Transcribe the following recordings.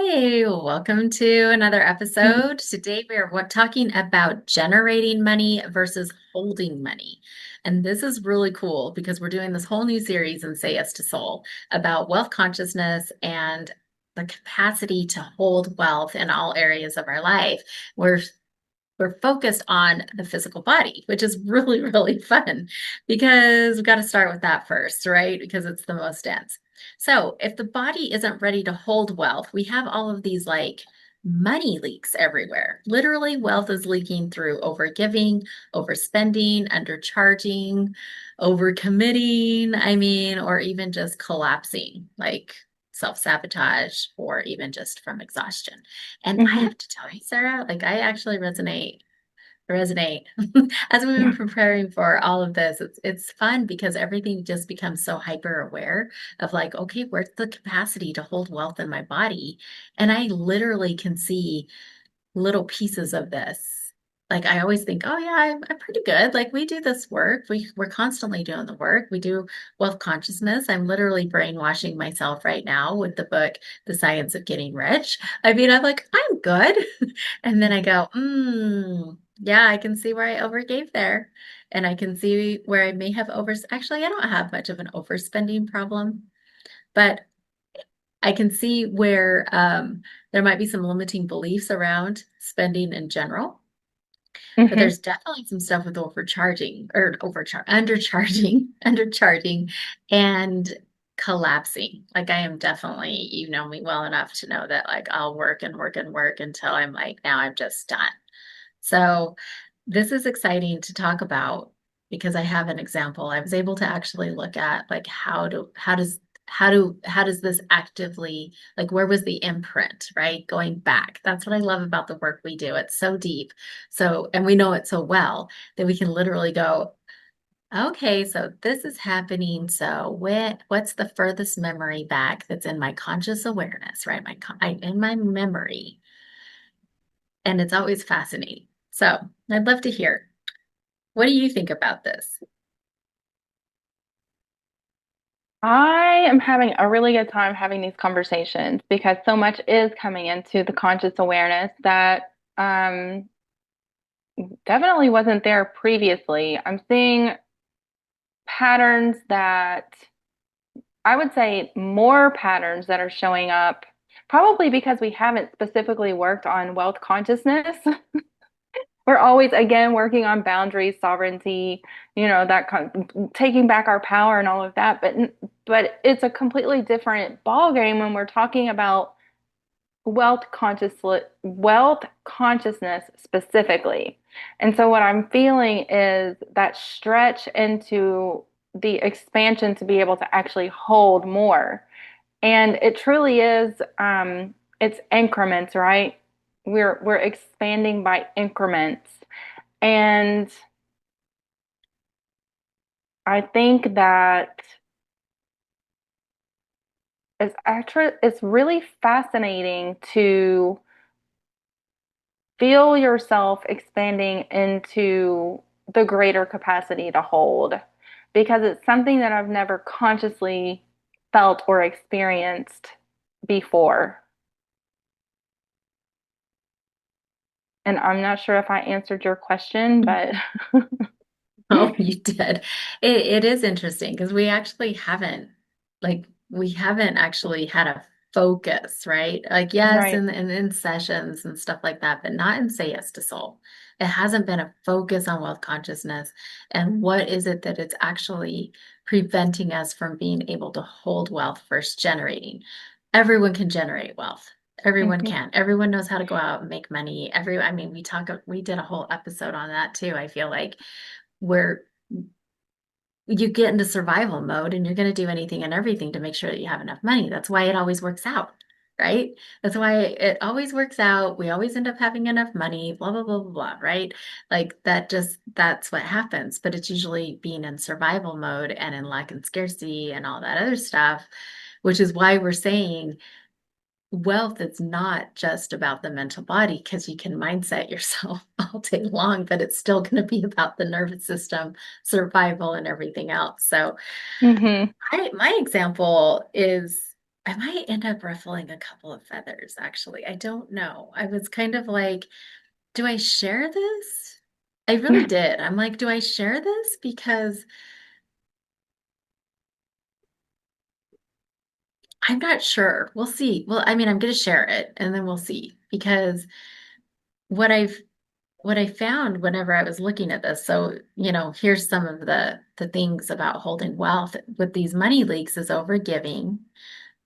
Hi, welcome to another episode. Today we are talking about generating money versus holding money. And this is really cool because we're doing this whole new series in Say Yes to Soul about wealth consciousness and the capacity to hold wealth in all areas of our life. We're focused on the physical body, which is really, really fun because we've got to start with that first, right? Because it's the most dense. So, if the body isn't ready to hold wealth, we have all of these like money leaks everywhere. Literally, wealth is leaking through overgiving, overspending, undercharging, overcommitting, or even just collapsing, like self-sabotage or even just from exhaustion. And I Mhm. have to tell you, Sarah, like I actually resonate as we've been preparing for all of this. It's fun because everything just becomes so hyper aware of like, okay, where's the capacity to hold wealth in my body? And I literally can see little pieces of this. Like I always think, oh yeah, I'm pretty good. Like we do this work. We're constantly doing the work. We do wealth consciousness. I'm literally brainwashing myself right now with the book, The Science of Getting Rich. I'm like, I'm good. And then I go, yeah, I can see where I overgave there. And I can see where I may have actually, I don't have much of an overspending problem, but I can see where there might be some limiting beliefs around spending in general, but Mhm. there's definitely some stuff with undercharging, undercharging, and collapsing. Like I am definitely, you know me well enough to know that like I'll work and work and work until I'm like, now I'm just done. So this is exciting to talk about because I have an example. I was able to actually look at like how does this actively like where was the imprint, right? Going back. That's what I love about the work we do. It's so deep. So and we know it so well that we can literally go, okay, so this is happening. So what's the furthest memory back that's in my conscious awareness, right? In my memory. And it's always fascinating. So I'd love to hear. What do you think about this? I am having a really good time having these conversations because so much is coming into the conscious awareness that definitely wasn't there previously. I'm seeing patterns that I would say more patterns that are showing up, probably because we haven't specifically worked on wealth consciousness. We're always again working on boundaries, sovereignty, that taking back our power and all of that. But it's a completely different ball game when we're talking about wealth consciousness specifically. And so what I'm feeling is that stretch into the expansion to be able to actually hold more. And it truly is, it's increments, right? We're expanding by increments. And I think that it's really fascinating to feel yourself expanding into the greater capacity to hold because it's something that I've never consciously felt or experienced before. And I'm not sure if I answered your question, but Oh, you did. It is interesting because we haven't actually had a focus, right? Like yes, right. in sessions and stuff like that, but not in Say Yes to Soul. It hasn't been a focus on wealth consciousness and what is it that it's actually preventing us from being able to hold wealth first generating. Everyone can generate wealth. Everyone Mhm. can. Everyone knows how to go out and make money. We did a whole episode on that too. I feel like where you get into survival mode and you're going to do anything and everything to make sure that you have enough money. That's why it always works out, right? That's why it always works out. We always end up having enough money, blah, blah, blah, blah, blah, right? Like that's what happens. But it's usually being in survival mode and in lack and scarcity and all that other stuff, which is why we're saying wealth is not just about the mental body because you can mindset yourself all day long, but it's still going to be about the nervous system, survival, and everything else. So, Mhm. my example is I might end up ruffling a couple of feathers, actually. I don't know. I was kind of like, do I share this? I really did. I'm like, do I share this? Because I'm not sure. We'll see. Well, I mean, I'm going to share it and then we'll see. Because what I've what I found whenever I was looking at this, so here's some of the things about holding wealth with these money leaks is overgiving,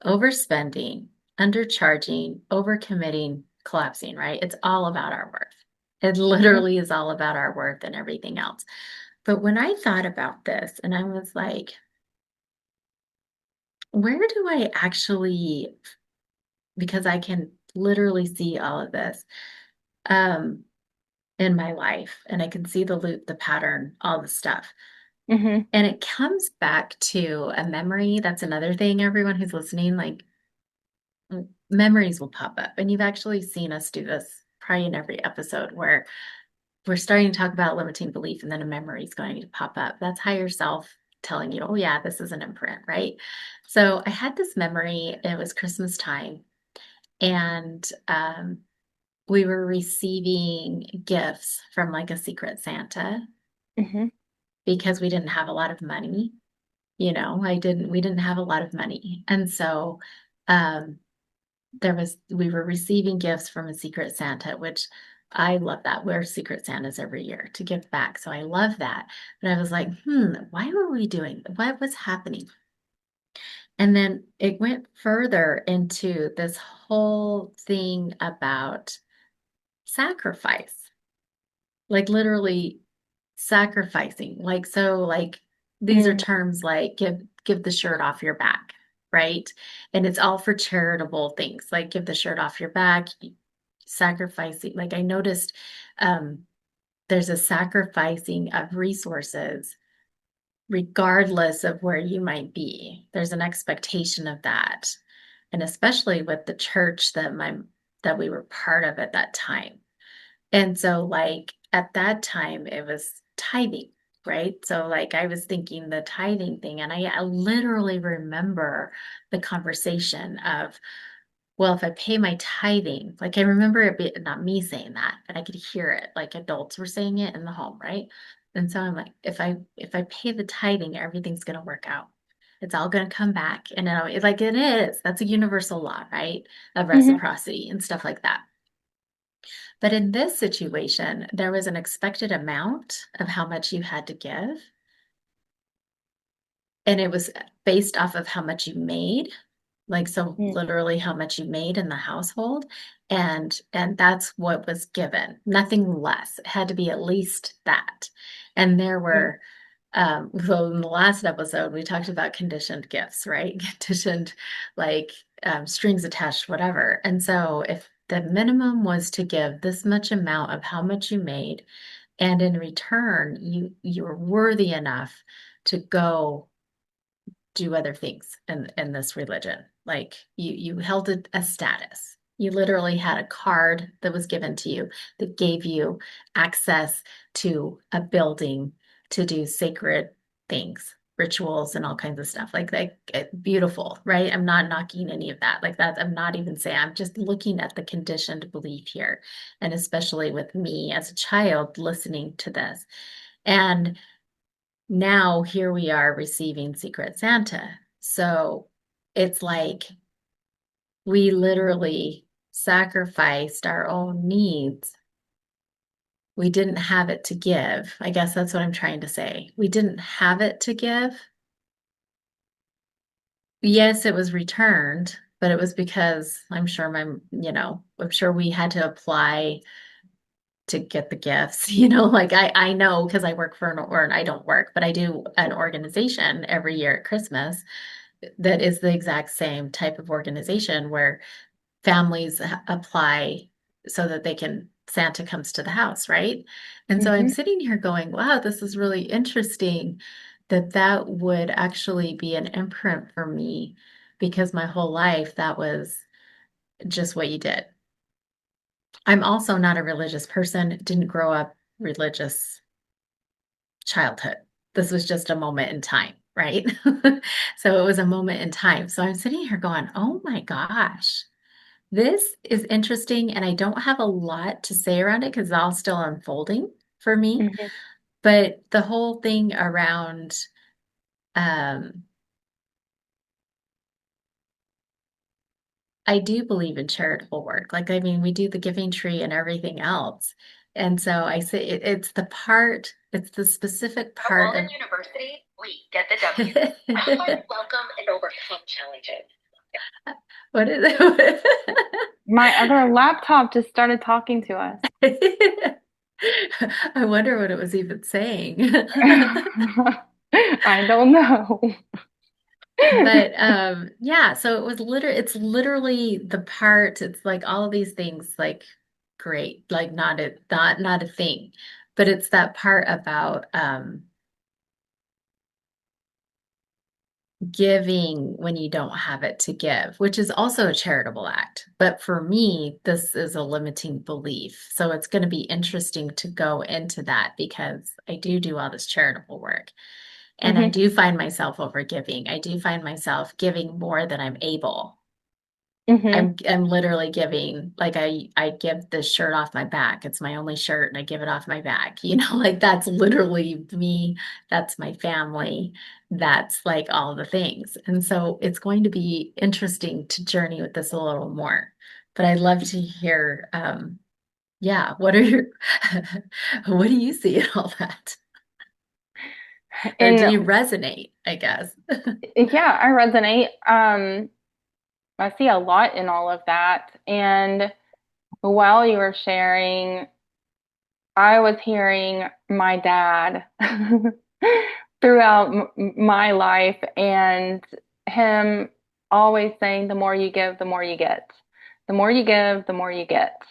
overspending, undercharging, overcommitting, collapsing, right? It's all about our worth. It Mhm, literally is all about our worth and everything else. But when I thought about this and I was like, where do I actually, because I can literally see all of this um, in my life and I can see the loop, the pattern, all the stuff. mhm, And it comes back to a memory. That's another thing, everyone who's listening, like memories will pop up. And you've actually seen us do this probably in every episode where we're starting to talk about limiting belief and then a memory is going to pop up. That's higher self telling you, oh, yeah, this is an imprint, right? So I had this memory. It was Christmas time. And we were receiving gifts from like a secret Santa mhm, because we didn't have a lot of money. We didn't have a lot of money. And so um, we were receiving gifts from a secret Santa, which I love that. We're secret Santas every year to give back. So I love that. But I was like, why were we doing? What was happening? And then it went further into this whole thing about sacrifice, like literally sacrificing. Like these are mhm, terms like give the shirt off your back, right? And it's all for charitable things, like give the shirt off your back, sacrificing. Like I noticed um there's a sacrificing of resources regardless of where you might be. There's an expectation of that. And especially with the church that we were part of at that time. And so, like, at that time, it was tithing, right? So, like, I was thinking the tithing thing, and I literally remember the conversation of, well, if I pay my tithing, like, I remember not me saying that, but I could hear it, like adults were saying it in the home, right? And so I'm like, if I pay the tithing, everything's going to work out. It's all going to come back. And like it is, that's a universal law, right? Of mhm, reciprocity and stuff like that. But in this situation, there was an expected amount of how much you had to give, and it was based off of how much you made, like so mhm, literally how much you made in the household, and that's what was given, nothing less. It had to be at least that. And there mhm, were so in the last episode we talked about conditioned gifts, right? Conditioned like strings attached, whatever. And so if the minimum was to give this much amount of how much you made, and in return you're worthy enough to go do other things in this religion. Like you held a status. You literally had a card that was given to you that gave you access to a building to do sacred things, rituals, and all kinds of stuff. Like beautiful, right? I'm not knocking any of that. Like that, I'm not even saying. I'm just looking at the conditioned belief here, and especially with me as a child listening to this. And now here we are receiving Secret Santa. So it's like we literally sacrificed our own needs. We didn't have it to give. I guess that's what I'm trying to say. We didn't have it to give. Yes, it was returned, but it was because I'm sure we had to apply to get the gifts, like I know because I work for or I don't work, but I do an organization every year at Christmas that is the exact same type of organization where families apply so that Santa comes to the house, right? And so I'm mhm. sitting here going, wow, this is really interesting that would actually be an imprint for me because my whole life that was just what you did. I'm also not a religious person, didn't grow up religious childhood. This was just a moment in time. right? So it was a moment in time. So I'm sitting here going, oh my gosh, this is interesting. And I don't have a lot to say around it because it's all still unfolding for me. Hmm. But the whole thing around, um, I do believe in charitable work. Like, I mean, we do the giving tree and everything else. And so I say it's the part, it's the specific At part Walden of University, we get the W. Hard, welcome, and overcome challenges. what is it? My other laptop just started talking to us. I wonder what it was even saying. I don't know. But yeah, so it was it's literally the part, it's like all of these things like great, like not a thing. But it's that part about giving when you don't have it to give, which is also a charitable act. But for me, this is a limiting belief. So it's going to be interesting to go into that because I do all this charitable work. And I Hmm. do find myself overgiving. I do find myself giving more than I'm able. Hmm. I'm literally giving like I give this shirt off my back. It's my only shirt and I give it off my back. You know, like that's literally me. That's my family. That's like all the things. And so it's going to be interesting to journey with this a little more. But I'd love to hear yeah, what are your what do you see in all that? Or do And you resonate, I guess? yeah, I resonate. I see a lot in all of that. And while you were sharing, I was hearing my dad throughout my life and him always saying, the more you give, the more you get. The more you give, the more you get.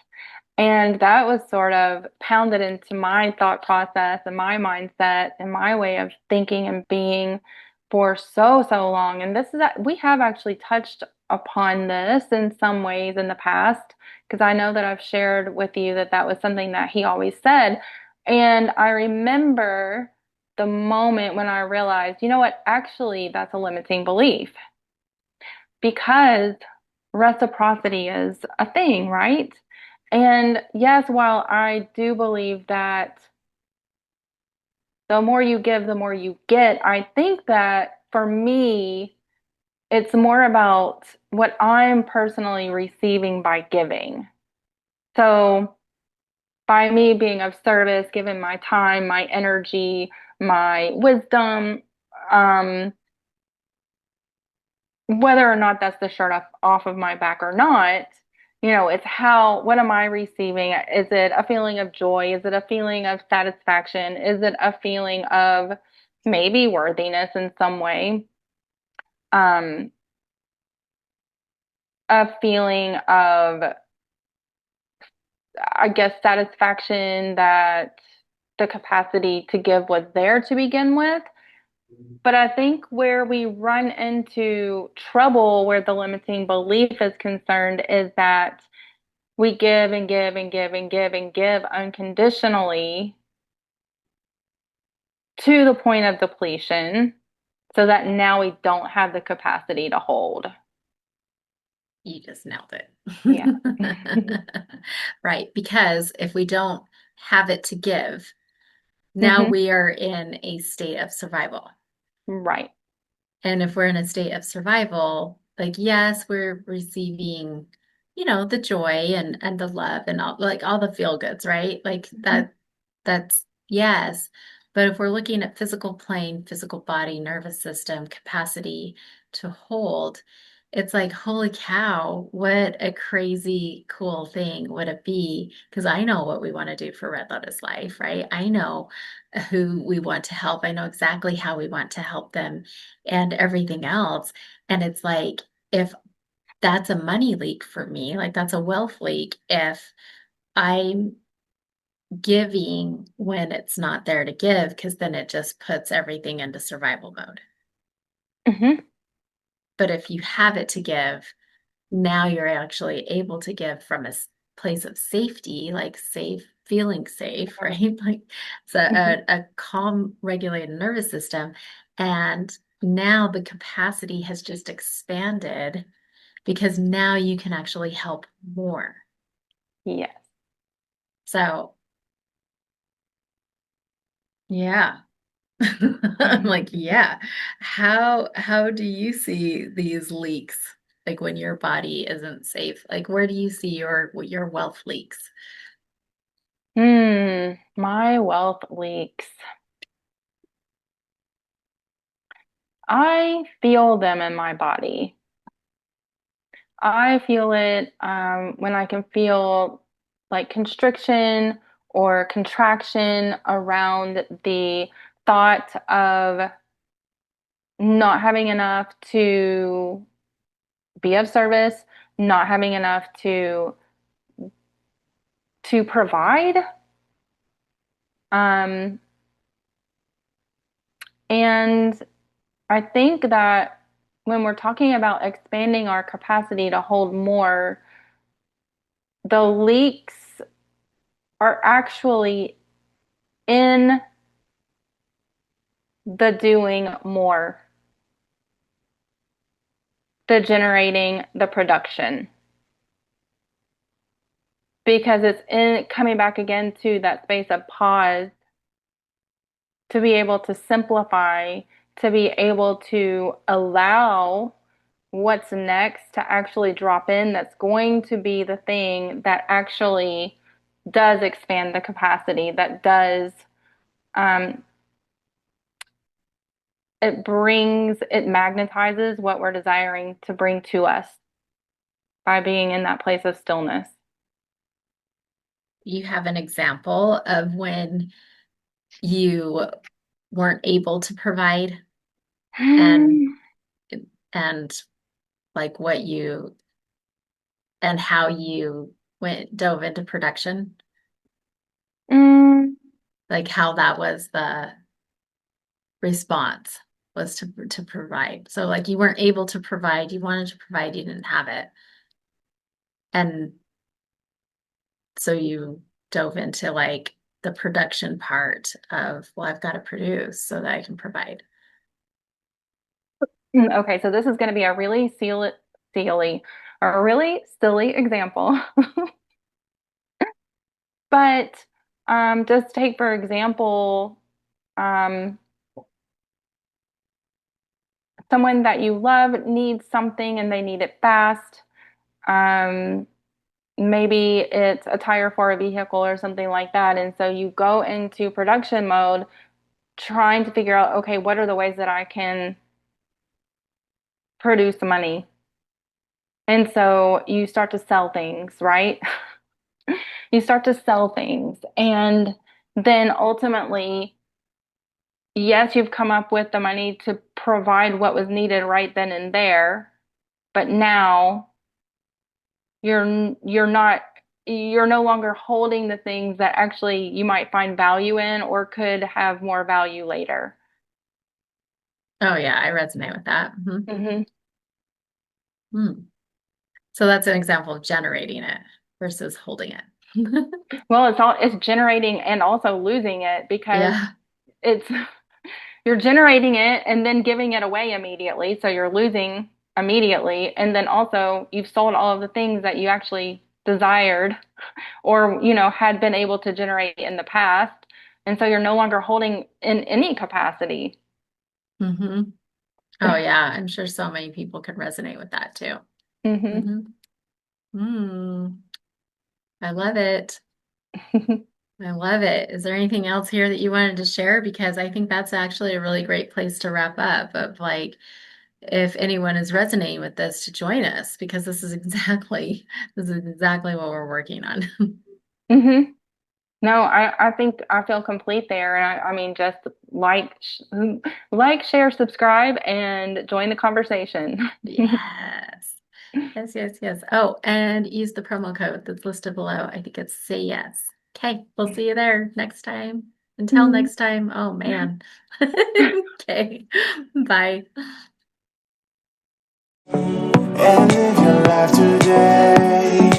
And that was sort of pounded into my thought process and my mindset and my way of thinking and being for so, so long. And this is that we have actually touched upon this in some ways in the past, because I know that I've shared with you that that was something that he always said. And I remember the moment when I realized, you know what, actually, that's a limiting belief because reciprocity is a thing, right? And yes, while I do believe that the more you give, the more you get, I think that for me, it's more about what I'm personally receiving by giving. So, by me being of service, giving my time, my energy, my wisdom, um, whether or not that's the shirt off of my back or not, it's how, what am I receiving? Is it a feeling of joy? Is it a feeling of satisfaction? Is it a feeling of maybe worthiness in some way? Um, a feeling of, I guess, satisfaction that the capacity to give was there to begin with. But I think where we run into trouble, where the limiting belief is concerned, is that we give and give and give and give and give unconditionally to the point of depletion so that now we don't have the capacity to hold. You just nailed Yeah. it. Right, because if we don't have it to give, now Hmm. we are in a state of survival. Right. And if we're in a state of survival, like yes, we're receiving, the joy and the love and all like all the feel goods, right? Like Hmm. that's yes. But if we're looking at physical plane, physical body, nervous system, capacity to hold, it's like, holy cow, what a crazy cool thing would it be? Because I know what we want to do for Red Lotus Life, right? I know who we want to help. I know exactly how we want to help them and everything else. And it's like, if that's a money leak for me, like that's a wealth leak, if I'm giving when it's not there to give, because then it just puts everything into survival mode. Hmm. But if you have it to give, now you're actually able to give from a place of safety, like safe, feeling safe, Right. right? Like it's Hmm. a calm, regulated nervous system. And now the capacity has just expanded because now you can actually help more. Yes. So, yeah. I'm like, yeah. How do you see these leaks? Like when your body isn't safe? Like where do you see your wealth leaks? My wealth leaks. I feel them in my body. I feel it when I can feel like constriction or contraction around the thought of not having enough to be of service, not having enough to provide. Um, and I think that when we're talking about expanding our capacity to hold more, the leaks are actually in the doing more, the generating, the production. Because it's in coming back again to that space of pause to be able to simplify, to be able to allow what's next to actually drop in that's going to be the thing that actually does expand the capacity, that does um, it magnetizes what we're desiring to bring to us by being in that place of stillness. You have an example of when you weren't able to provide and and like what you and how you dove into production, Mm, like how that was the response was to provide. So like you weren't able to provide, you wanted to provide, you didn't have it. And so you dove into like the production part of, well, I've got to produce so that I can provide. okay, so this is going to be a really silly, or a really silly example. But just take, for example, um, someone that you love needs something and they need it fast. Um, Maybe it's a tire for a vehicle or something like that. And so you go into production mode trying to figure out, okay, what are the ways that I can produce money? And so you start to sell things, right? You start to sell things. And then ultimately, yes, you've come up with the money to provide what was needed right then and there, but now you're not you're no longer holding the things that actually you might find value in or could have more value later. Oh yeah, I resonate with that. Hmm. Hmm. So that's an example of generating it versus holding it. Well, it's generating and also losing it because Yeah. it's you're generating it and then giving it away immediately. So you're losing immediately. And then also you've sold all of the things that you actually desired or, had been able to generate in the past. And so you're no longer holding in any capacity. Hmm. Oh yeah, I'm sure so many people could resonate with that too. Hmm. Hmm. Mm, I love it. I love it. Is there anything else here that you wanted to share? Because I think that's actually a really great place to wrap up of like, if anyone is resonating with this to join us, because this is exactly what we're working on. Hmm. No, I think I feel complete there. And I mean, just like, share, subscribe, and join the conversation. Yes. Yes, yes, yes. Oh, and use the promo code that's listed below. I think it's say yes. Okay, we'll see you there next time. Until next time. Oh man. Okay. Bye. And live your life today.